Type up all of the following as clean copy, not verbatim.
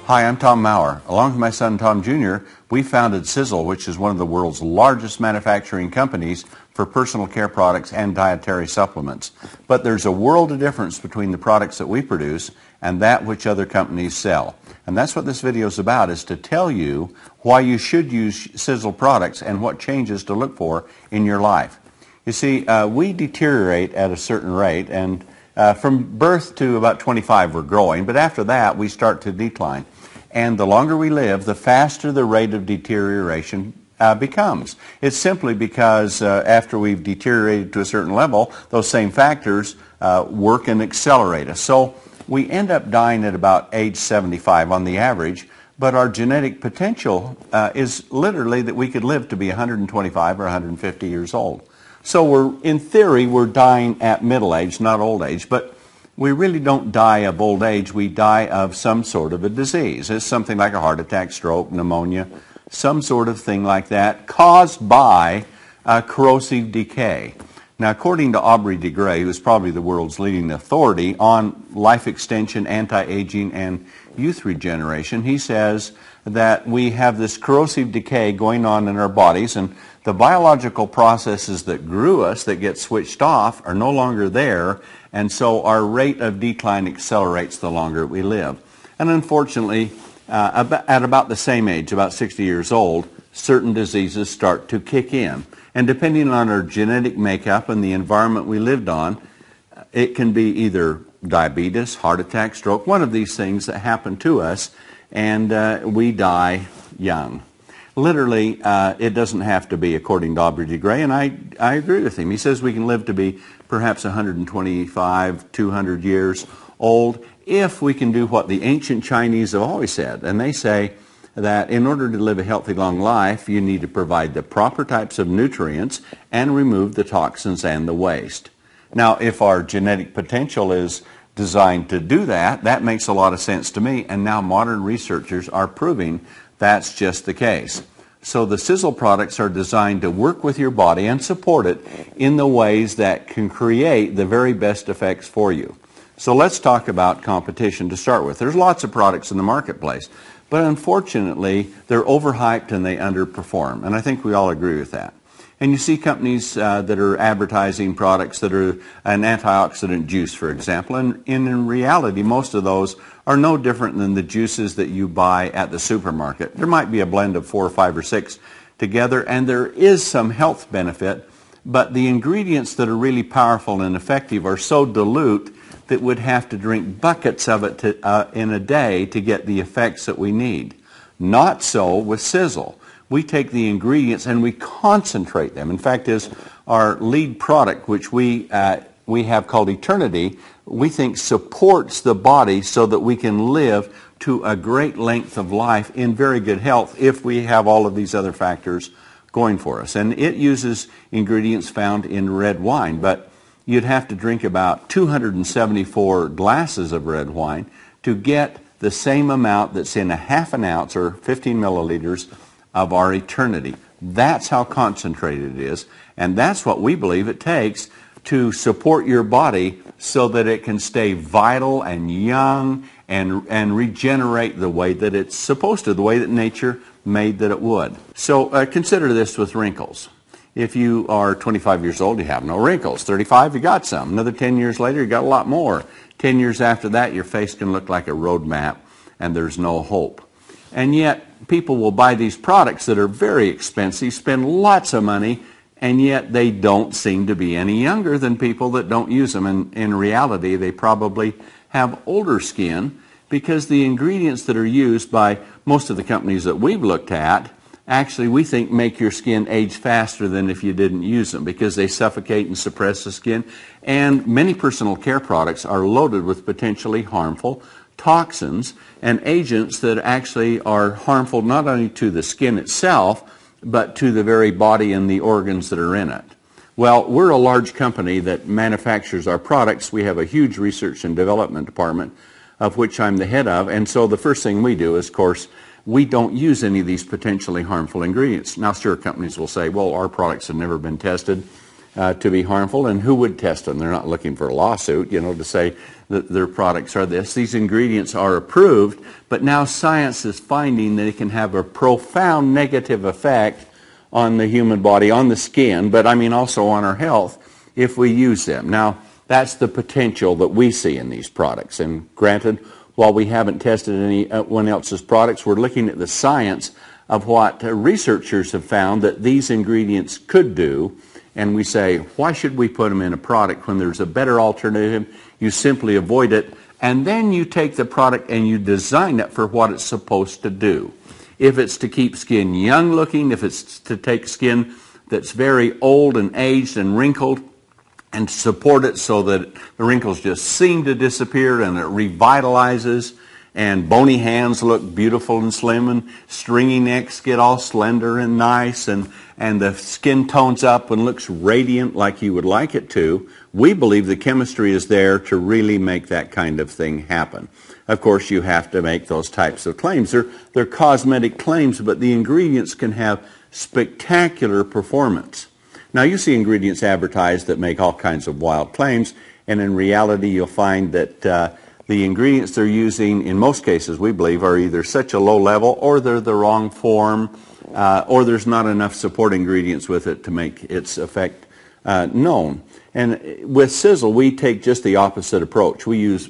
Hi, I'm Tom Maurer. Along with my son Tom Jr., we founded SISEL, which is one of the world's largest manufacturing companies for personal care products and dietary supplements. But there's a world of difference between the products that we produce and that which other companies sell. And that's what this video is about, is to tell you why you should use SISEL products and what changes to look for in your life. You see, we deteriorate at a certain rate, and from birth to about 25 we're growing, but after that we start to decline. And the longer we live, the faster the rate of deterioration becomes. It's simply because after we've deteriorated to a certain level, those same factors work and accelerate us. So we end up dying at about age 75 on the average, but our genetic potential is literally that we could live to be 125 or 150 years old. So in theory, we're dying at middle age, not old age, but we really don't die of old age. We die of some sort of a disease. It's something like a heart attack, stroke, pneumonia, some sort of thing like that caused by corrosive decay. Now, according to Aubrey de Grey, who is probably the world's leading authority on life extension, anti-aging, and youth regeneration, he says that we have this corrosive decay going on in our bodies, and the biological processes that grew us, that get switched off, are no longer there, and so our rate of decline accelerates the longer we live. And unfortunately, at about the same age, about 60 years old, certain diseases start to kick in. And depending on our genetic makeup and the environment we lived on, it can be either diabetes, heart attack, stroke, one of these things that happen to us, and we die young. Literally, it doesn't have to be, according to Aubrey de Grey, and I agree with him. He says we can live to be perhaps 125, 200 years old if we can do what the ancient Chinese have always said. And they say that in order to live a healthy, long life, you need to provide the proper types of nutrients and remove the toxins and the waste. Now, if our genetic potential is designed to do that, that makes a lot of sense to me, and now modern researchers are proving that's just the case. So the SISEL products are designed to work with your body and support it in the ways that can create the very best effects for you. So let's talk about competition to start with. There's lots of products in the marketplace, but unfortunately they're overhyped and they underperform, and I think we all agree with that. And you see companies that are advertising products that are an antioxidant juice, for example, and in reality most of those are no different than the juices that you buy at the supermarket. There might be a blend of 4 or 5 or 6 together, and there is some health benefit, but the ingredients that are really powerful and effective are so dilute that we'd have to drink buckets of it in a day to get the effects that we need. Not so with SISEL. We take the ingredients and we concentrate them. In fact, is our lead product, which we have called Eternity, we think supports the body so that we can live to a great length of life in very good health if we have all of these other factors going for us. And it uses ingredients found in red wine, but you'd have to drink about 274 glasses of red wine to get the same amount that's in a half an ounce or 15 milliliters of our Eternity. That's how concentrated it is, and that's what we believe it takes to support your body so that it can stay vital and young and regenerate the way that it's supposed to, the way that nature made that it would. So consider this with wrinkles. If you are 25 years old, you have no wrinkles. 35, you got some. Another 10 years later, you got a lot more. 10 years after that, your face can look like a road map, and there's no hope. And yet, people will buy these products that are very expensive, spend lots of money, and yet they don't seem to be any younger than people that don't use them. And in reality, they probably have older skin because the ingredients that are used by most of the companies that we've looked at actually, we think, make your skin age faster than if you didn't use them because they suffocate and suppress the skin. And many personal care products are loaded with potentially harmful toxins and agents that actually are harmful not only to the skin itself, but to the very body and the organs that are in it. Well, we're a large company that manufactures our products. We have a huge research and development department, of which I'm the head of, and so the first thing we do is, of course, we don't use any of these potentially harmful ingredients. Now, sure, companies will say, well, our products have never been tested. to be harmful, and who would test them? They're not looking for a lawsuit, to say that their products are this. These ingredients are approved, but now science is finding that it can have a profound negative effect on the human body, on the skin, but also on our health if we use them. Now, that's the potential that we see in these products. And granted, while we haven't tested anyone else's products, we're looking at the science of what researchers have found that these ingredients could do. And we say, why should we put them in a product when there's a better alternative? You simply avoid it, and then you take the product and you design it for what it's supposed to do. If it's to keep skin young looking, if it's to take skin that's very old and aged and wrinkled and support it so that the wrinkles just seem to disappear and it revitalizes, and bony hands look beautiful and slim, and stringy necks get all slender and nice, and the skin tones up and looks radiant like you would like it to, we believe the chemistry is there to really make that kind of thing happen. Of course, you have to make those types of claims. They're cosmetic claims, but the ingredients can have spectacular performance. Now, you see ingredients advertised that make all kinds of wild claims, and in reality, you'll find that the ingredients they're using, in most cases, we believe, are either such a low level, or they're the wrong form, or there's not enough support ingredients with it to make its effect known. And with SISEL, we take just the opposite approach. We use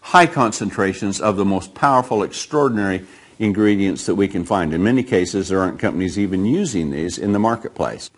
high concentrations of the most powerful, extraordinary ingredients that we can find. In many cases, there aren't companies even using these in the marketplace.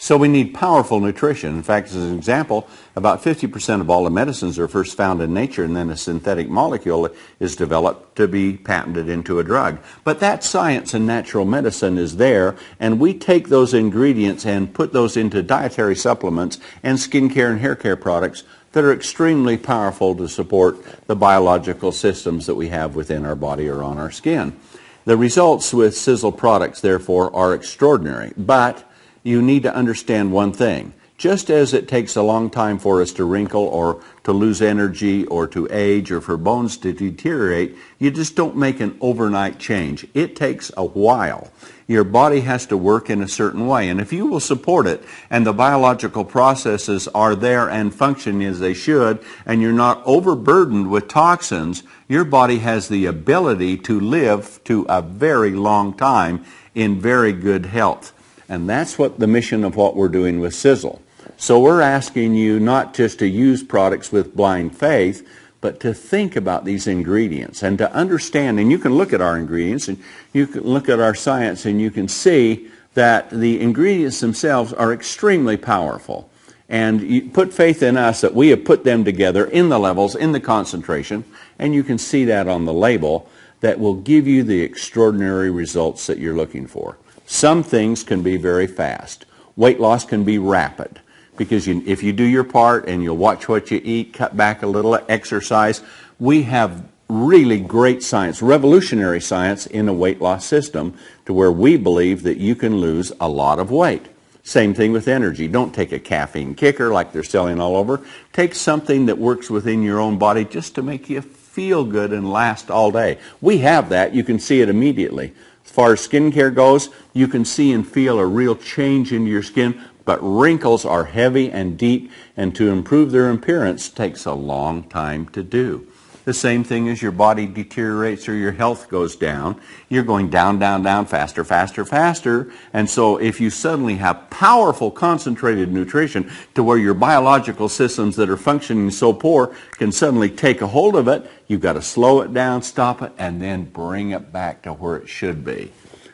So we need powerful nutrition. In fact, as an example, about 50% of all the medicines are first found in nature, and then a synthetic molecule is developed to be patented into a drug. But that science in natural medicine is there, and we take those ingredients and put those into dietary supplements and skincare and hair care products that are extremely powerful to support the biological systems that we have within our body or on our skin. The results with SISEL products, therefore, are extraordinary. But you need to understand one thing. Just as it takes a long time for us to wrinkle or to lose energy or to age or for bones to deteriorate, you just don't make an overnight change. It takes a while. Your body has to work in a certain way. And if you will support it and the biological processes are there and functioning as they should, and you're not overburdened with toxins, your body has the ability to live to a very long time in very good health. And that's what the mission of what we're doing with SISEL. So we're asking you not just to use products with blind faith, but to think about these ingredients and to understand. And you can look at our ingredients and you can look at our science and you can see that the ingredients themselves are extremely powerful. And you put faith in us that we have put them together in the levels, in the concentration, and you can see that on the label, that will give you the extraordinary results that you're looking for. Some things can be very fast. Weight loss can be rapid because if you do your part and you'll watch what you eat, cut back a little, exercise, we have really great science, revolutionary science in a weight loss system to where we believe that you can lose a lot of weight. Same thing with energy. Don't take a caffeine kicker like they're selling all over. Take something that works within your own body just to make you feel good and last all day. We have that. You can see it immediately. As far as skincare goes, you can see and feel a real change in your skin, but wrinkles are heavy and deep, and to improve their appearance takes a long time to do. The same thing as your body deteriorates or your health goes down. You're going down, down, down, faster, faster, faster. And so if you suddenly have powerful concentrated nutrition to where your biological systems that are functioning so poor can suddenly take a hold of it, you've got to slow it down, stop it, and then bring it back to where it should be.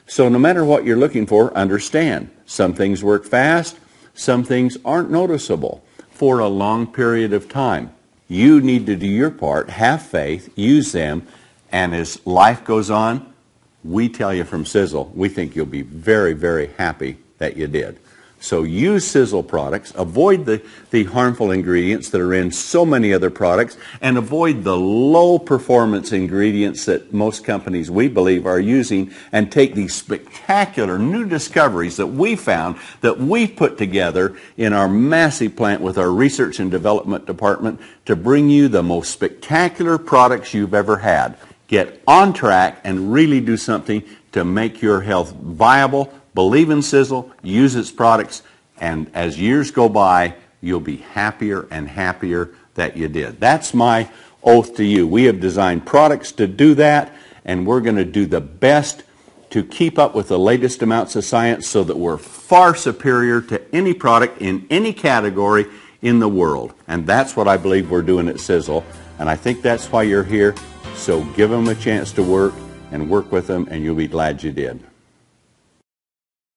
So no matter what you're looking for, understand. Some things work fast, some things aren't noticeable for a long period of time. You need to do your part, have faith, use them, and as life goes on, we tell you from SISEL, we think you'll be very, very happy that you did. So use SISEL products, avoid the harmful ingredients that are in so many other products, and avoid the low performance ingredients that most companies, we believe, are using, and take these spectacular new discoveries that we found, that we put together in our massive plant with our research and development department to bring you the most spectacular products you've ever had. Get on track and really do something to make your health viable. Believe in SISEL, use its products, And as years go by, you'll be happier and happier that you did. That's my oath to you. We have designed products to do that, and we're going to do the best to keep up with the latest amounts of science so that we're far superior to any product in any category in the world. And that's what I believe we're doing at SISEL, and I think that's why you're here. So give them a chance to work and work with them, and you'll be glad you did.